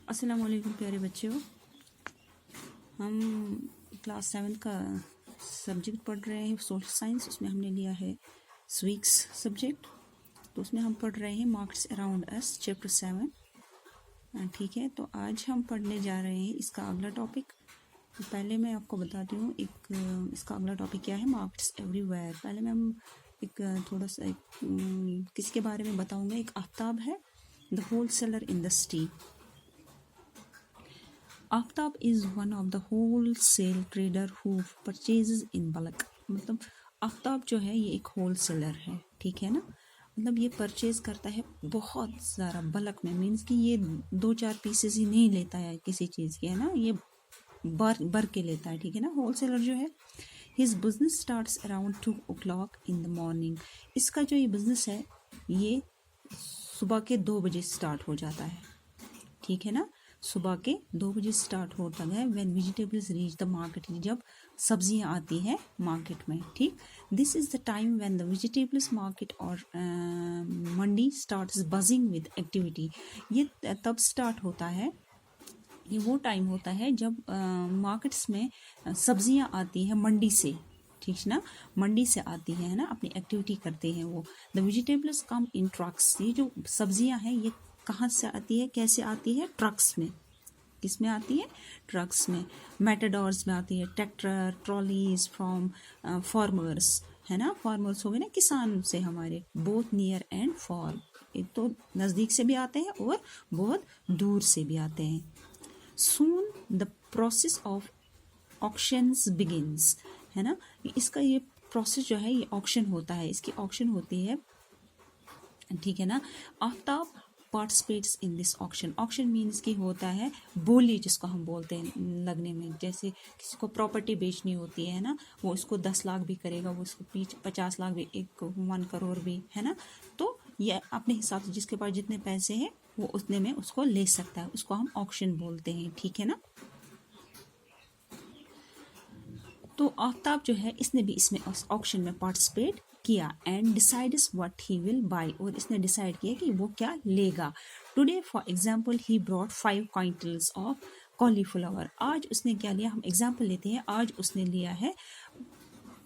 अस्सलाम वालेकुम प्यारे बच्चों। हम क्लास 7 का सब्जेक्ट पढ़ रहे हैं सोशल साइंस। उसमें हमने लिया है स्वीक्स सब्जेक्ट। तो उसमें हम पढ़ रहे हैं मार्क्स अराउंड अस चैप्टर 7। ठीक है, तो आज हम पढ़ने जा रहे हैं इसका अगला टॉपिक। तो पहले मैं आपको बताती हूँ इसका अगला टॉपिक क्या है, मार्क्स एवरीवेयर। पहले मैं हम थोड़ा सा किसी के बारे में बताऊँगा। एक आफ्ताब है, the wholesaler in the city. Aftab is one of the wholesale trader who purchases in bulk. मतलब आफ्ताब जो है ये एक होल सेलर है, ठीक है ना। मतलब ये परचेज करता है बहुत ज़्यादा बल्क में, मीन्स कि ये 2-4 पीसेस ही नहीं लेता है किसी चीज़ के, है ना। ये भर के लेता है, ठीक है ना। होल सेलर जो है, his business starts around 2 o'clock in the morning. इसका जो ये बिजनेस है ये सुबह के 2 बजे स्टार्ट हो जाता है, ठीक है ना। सुबह के 2 बजे स्टार्ट होता है। When vegetables reach the market, जब सब्जियां आती है मार्केट में, ठीक। This is the time when the vegetables market और मंडी स्टार्ट्स बजिंग विद एक्टिविटी। ये तब स्टार्ट होता है, ये वो टाइम होता है जब मार्केट्स में सब्जियां आती है मंडी से, ठीक है ना। मंडी से आती है ना, अपनी एक्टिविटी करते हैं वो। The vegetables come in trucks. ये जो सब्जियां हैं ये कहाँ से आती है, कैसे आती है? ट्रक्स में। किस में आती है? ट्रक्स में। मेटाडोर्स में आती है, ट्रैक्टर, ट्रॉलीज फ्रॉम फार्मर्स, है ना। फार्मर्स हो गए ना, किसान से हमारे। बोथ नियर एंड फॉर, एक तो नज़दीक से भी आते हैं और बहुत दूर से भी आते हैं। Soon the process of auctions begins, है ना। इसका ये प्रोसेस जो है ये ऑक्शन होता है, इसकी ऑक्शन होती है, ठीक है ना। Aftab participates in this auction. Auction means कि होता है बोली, जिसको हम बोलते हैं लगने में। जैसे किसी को प्रॉपर्टी बेचनी होती है ना, वो उसको 10 लाख भी करेगा, वो उसको 50 लाख भी, 1 करोड़ भी, है ना। तो ये अपने हिसाब से जिसके पास जितने पैसे हैं वो उतने में उसको ले सकता है, उसको हम ऑक्शन बोलते हैं, ठीक है ना। तो आफ्ताब जो है इसने भी इसमें ऑक्शन में पार्टिसिपेट किया and decides what he will buy. और इसने डिसाइड किया कि वो क्या लेगा। Today for example he brought 5 quintals of cauliflower. आज उसने क्या लिया, हम एग्जांपल लेते हैं। आज उसने लिया है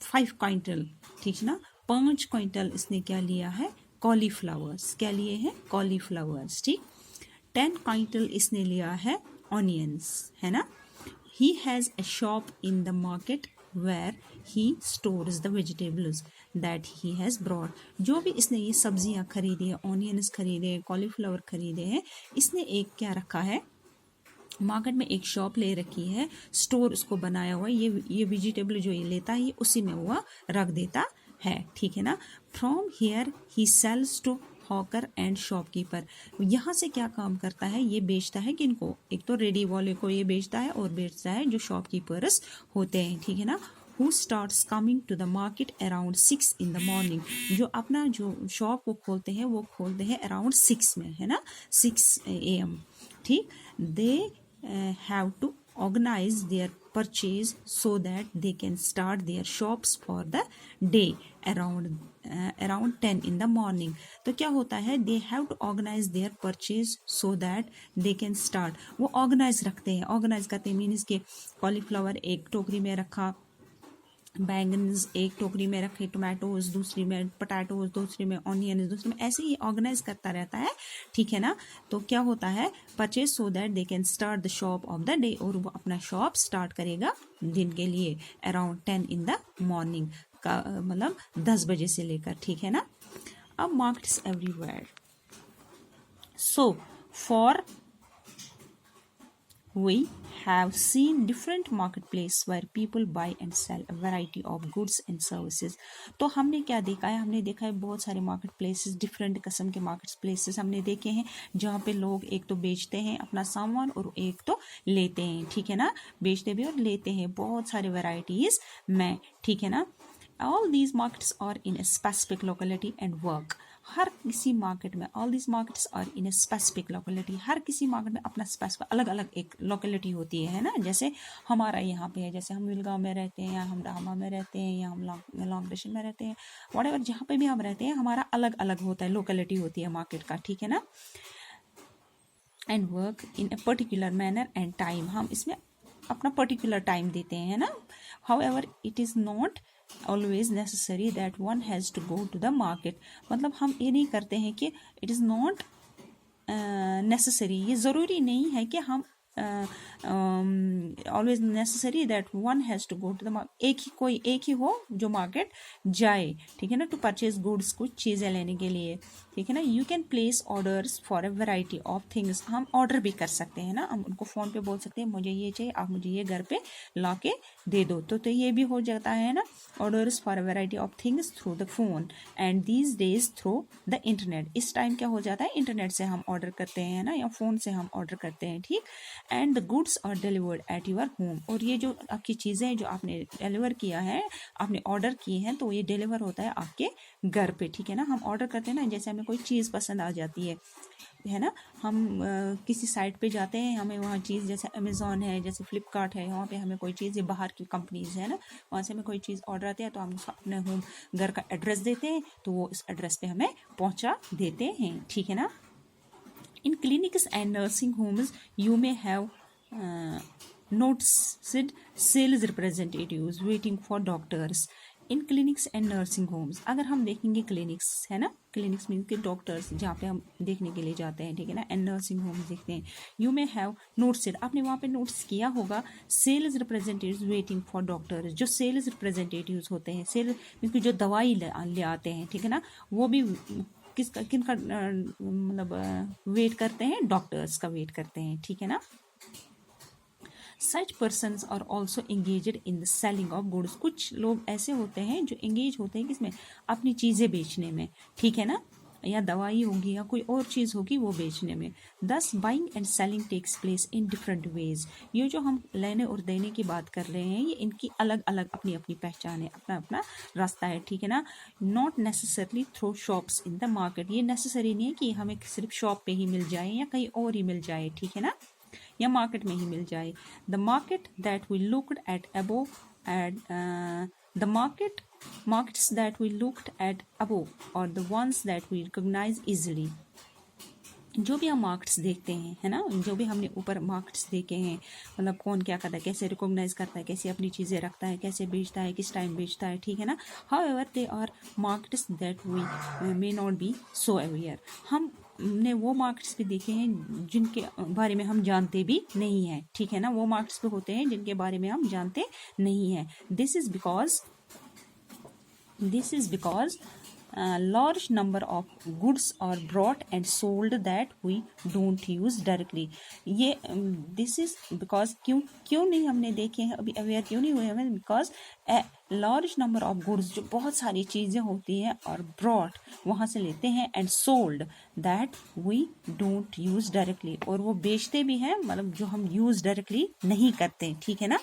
5 क्विंटल, ठीक है ना। 5 क्विंटल इसने क्या लिया है? कॉलीफ्लावर्स। क्या लिए हैं? कॉलीफ्लावर्स, ठीक। 10 क्विंटल इसने लिया है ऑनियंस, है ना। He has a shop in the market where he stores the vegetables that he has brought। जो भी इसने ये सब्जियां खरीदी है, ऑनियंस खरीदे हैं, कॉलीफ्लावर खरीदे हैं, इसने एक क्या रखा है, मार्केट में एक शॉप ले रखी है, स्टोर उसको बनाया हुआ है। ये वेजिटेबल जो ये लेता है ये उसी में हुआ रख देता है, ठीक है ना। From here he sells to hawker and shopkeeper. यहाँ से क्या काम करता है, ये बेचता है किनको? एक तो रेडी वाले को ये बेचता है और बेचता है जो शॉपकीपर्स होते हैं, ठीक है ना। Who starts coming to the market around 6 in the morning. जो अपना जो शॉप को खोलते हैं वो खोलते हैं अराउंड 6 में, है ना, 6 AM, ठीक। दे have to organize their purchase so that they can start their shops for the day around 10 in the morning। तो क्या होता है, they have to organize their purchase so that they can start। वो organize रखते हैं, organize करते हैं means के कॉलीफ्लावर एक टोकरी में रखा, बैंगन्स एक टोकरी में रखे, टोमेटोज दूसरी में, पोटैटोज दूसरी में, ऑनियन दूसरी में, ऐसे ही ऑर्गेनाइज करता रहता है, ठीक है ना। तो क्या होता है, purchase so that they can start the shop of the day. और वो अपना शॉप स्टार्ट करेगा दिन के लिए अराउंड 10 इन द मॉर्निंग का, मतलब 10 बजे से लेकर, ठीक है ना। अब markets everywhere. So for we have seen different marketplace where people buy and sell a variety of goods and services। तो हमने क्या देखा है, हमने देखा है बहुत सारे मार्केट प्लेसेस, डिफरेंट किस्म के मार्केट प्लेसेस हमने देखे हैं, जहाँ पे लोग एक तो बेचते हैं अपना सामान और एक तो लेते हैं, ठीक है ना। बेचते भी और लेते हैं बहुत सारे वैरायटीज में, ठीक है ना। All these markets are in a specific locality and work। हर किसी मार्केट में, all these markets are in a specific locality। हर किसी मार्केट में अपना स्पेसिफिक अलग अलग एक लोकेलिटी होती है ना। जैसे हमारा यहाँ पे है, जैसे हम विलगांव में रहते हैं, या हम रामा में रहते हैं, या हम लॉन्ग डिशन में रहते हैं, व्हाटएवर जहाँ पे भी हम रहते हैं, हमारा अलग अलग होता है, लोकेलिटी होती है मार्केट का, ठीक है ना। And work in a particular manner and time, हम इसमें अपना पर्टिकुलर टाइम देते हैं, है ना. However it is not always necessary that one has to go to the market, मतलब हम ये नहीं करते हैं कि इट इज़ नॉट नेसेसरी, ये ज़रूरी नहीं है कि हम always necessary that one has to go to the market, एक ही हो जो मार्केट जाए, ठीक है ना, टू परचेज गुड्स, कुछ चीज़ें लेने के लिए, ठीक है ना. You can place orders for a variety of things, हम ऑर्डर भी कर सकते हैं ना, हम उनको फ़ोन पे बोल सकते हैं मुझे ये चाहिए, आप मुझे ये घर पे ला के दे दो, तो ये भी हो जाता है ना. Orders for a variety of things through the phone and these days through the internet, इस टाइम क्या हो जाता है, इंटरनेट से हम ऑर्डर करते हैं ना, या फ़ोन से हम ऑर्डर करते हैं, ठीक. And the goods are delivered at your home, और ये जो आपकी चीज़ें जो आपने डिलीवर किया है, आपने ऑर्डर की हैं, तो ये डिलीवर होता है आपके घर पे, ठीक है ना. हम ऑर्डर करते हैं ना, जैसे हमें कोई चीज़ पसंद आ जाती है ना, हम किसी साइट पे जाते हैं, हमें वहाँ चीज़, जैसे अमेज़ॉन है, जैसे फ्लिपकार्ट है, वहाँ पे हमें कोई चीज़, ये बाहर की कंपनीज़ है ना, वहाँ से हमें कोई चीज़ ऑर्डर आती है, तो हम अपने होम घर का एड्रेस देते हैं, तो वो इस एड्रेस पे हमें पहुँचा देते हैं, ठीक है ना. In clinics and nursing homes, you may have noticed sales representatives waiting for doctors. In clinics and nursing homes, अगर हम देखेंगे क्लिनिक्स, है ना, क्लिनिक्स मीन के डॉक्टर्स जहाँ पे हम देखने के लिए जाते हैं, ठीक है ना, एंड नर्सिंग होम्स देखते हैं. यू मे हैव नोटिस्ड, आपने वहाँ पे नोटिस किया होगा, sales representatives waiting for doctors, जो सेल्स रिप्रेजेंटेटिव्स होते हैं, सेल्स मीन जो दवाई ले आते हैं, ठीक है ना, वो भी किनका मतलब वेट करते हैं, डॉक्टर्स का वेट करते हैं, ठीक है ना. Such persons are also engaged in the selling of goods, कुछ लोग ऐसे होते हैं जो एंगेज होते हैं किसमें, अपनी चीज़ें बेचने में, ठीक है ना, या दवाई होगी या कोई और चीज़ होगी वो बेचने में. This buying and selling takes place in different ways, ये जो हम लेने और देने की बात कर रहे हैं, ये इनकी अलग अलग अपनी अपनी पहचान है, अपना अपना रास्ता है, ठीक है ना. Not necessarily through shops in the market, ये नेसेसरी नहीं है कि हमें सिर्फ शॉप पे ही मिल जाए या कहीं और ही मिल जाए, ठीक है ना, या मार्केट में ही मिल जाए. The market that we looked at above at the markets that we looked at above or the ones that we recognize easily, जो भी हम मार्केट्स देखते हैं, है ना, जो भी हमने ऊपर मार्केट्स देखे हैं, मतलब कौन क्या करता है, कैसे रिकॉग्नाइज करता है, कैसे अपनी चीज़ें रखता है, कैसे बेचता है, किस टाइम बेचता है, ठीक है ना. However they are markets that we may not be so aware, हमने वो मार्केट्स भी देखे हैं जिनके बारे में हम जानते भी नहीं हैं, ठीक है ना, वो मार्केट्स भी होते हैं जिनके बारे में हम जानते नहीं हैं. This is because large number of goods are brought and sold that we don't use directly. ये this is because क्यों नहीं हमने देखे हैं अभी, अवेयर क्यों नहीं हुए हमें, because large number of goods, जो बहुत सारी चीज़ें होती हैं, और brought वहाँ से लेते हैं, and sold that we don't use directly, और वो बेचते भी हैं, मतलब जो हम यूज़ डायरेक्टली नहीं करते, ठीक है ना,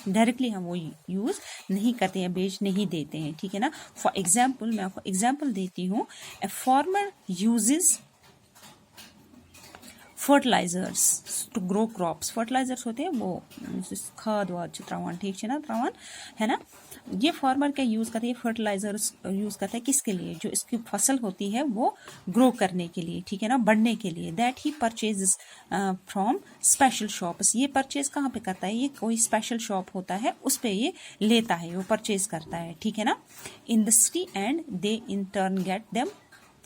डायरेक्टली हम वो यूज़ नहीं करते हैं, बेच नहीं देते हैं, ठीक है ना. फॉर एग्जाम्पल, मैं आपको एग्जाम्पल देती हूँ. A farmer uses fertilisers to grow crops, fertilisers होते हैं वो खाद वाद त्रावन, ठीक है ना, त्रावन, है ना, ये फार्मर क्या यूज़ करते हैं, फर्टिलाइजर्स यूज़ करते हैं किसके लिए, जो इसकी फसल होती है वो ग्रो करने के लिए, ठीक है ना, बढ़ने के लिए. That he purchase from special shops, ये परचेज कहाँ पे करता है, ये कोई स्पेशल शॉप होता है उस पर ये लेता है, वो परचेज करता है, ठीक है ना. इन the city and they in turn get them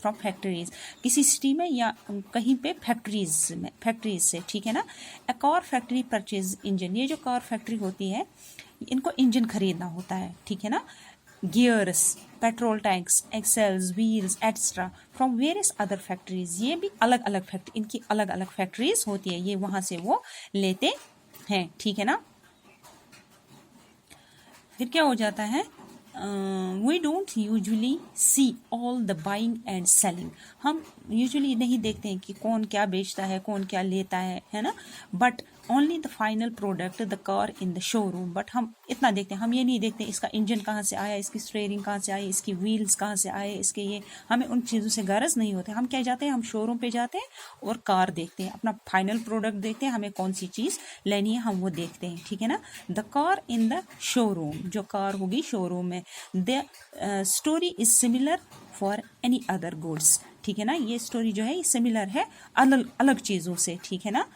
from factories, किसी सिटी में या कहीं पे फैक्ट्रीज से, ठीक है ना. A car factory purchase engine, ये जो कार फैक्ट्री होती है इनको इंजन खरीदना होता है, ठीक है ना. Gears, petrol tanks, axles, wheels etcetera from various other factories, ये भी अलग अलग फैक्ट्री, इनकी अलग अलग फैक्ट्रीज होती है, ये वहाँ से वो लेते हैं, ठीक है ना. फिर क्या हो जाता है, we don't usually see all the buying and selling, हम यूजुअली नहीं देखते हैं कि कौन क्या बेचता है, कौन क्या लेता है ना, but only the final product the car in the showroom, but हम इतना देखते हैं, हम ये नहीं देखते इसका इंजन कहाँ से आया, इसकी स्टीयरिंग कहाँ से आई, इसकी व्हील्स कहाँ से आए, इसके ये, हमें उन चीज़ों से गरज नहीं होती। हम क्या जाते हैं, हम शोरूम पे जाते हैं और कार देखते हैं, अपना फाइनल प्रोडक्ट देखते हैं, हमें कौन सी चीज़ लेनी है हम वो देखते हैं, ठीक है ना। The car in the showroom, जो कार होगी शोरूम में। The story is similar for any other goods, ठीक है ना। ये स्टोरी जो है ये सिमिलर है अलग अलग चीज़ों से, ठीक है ना।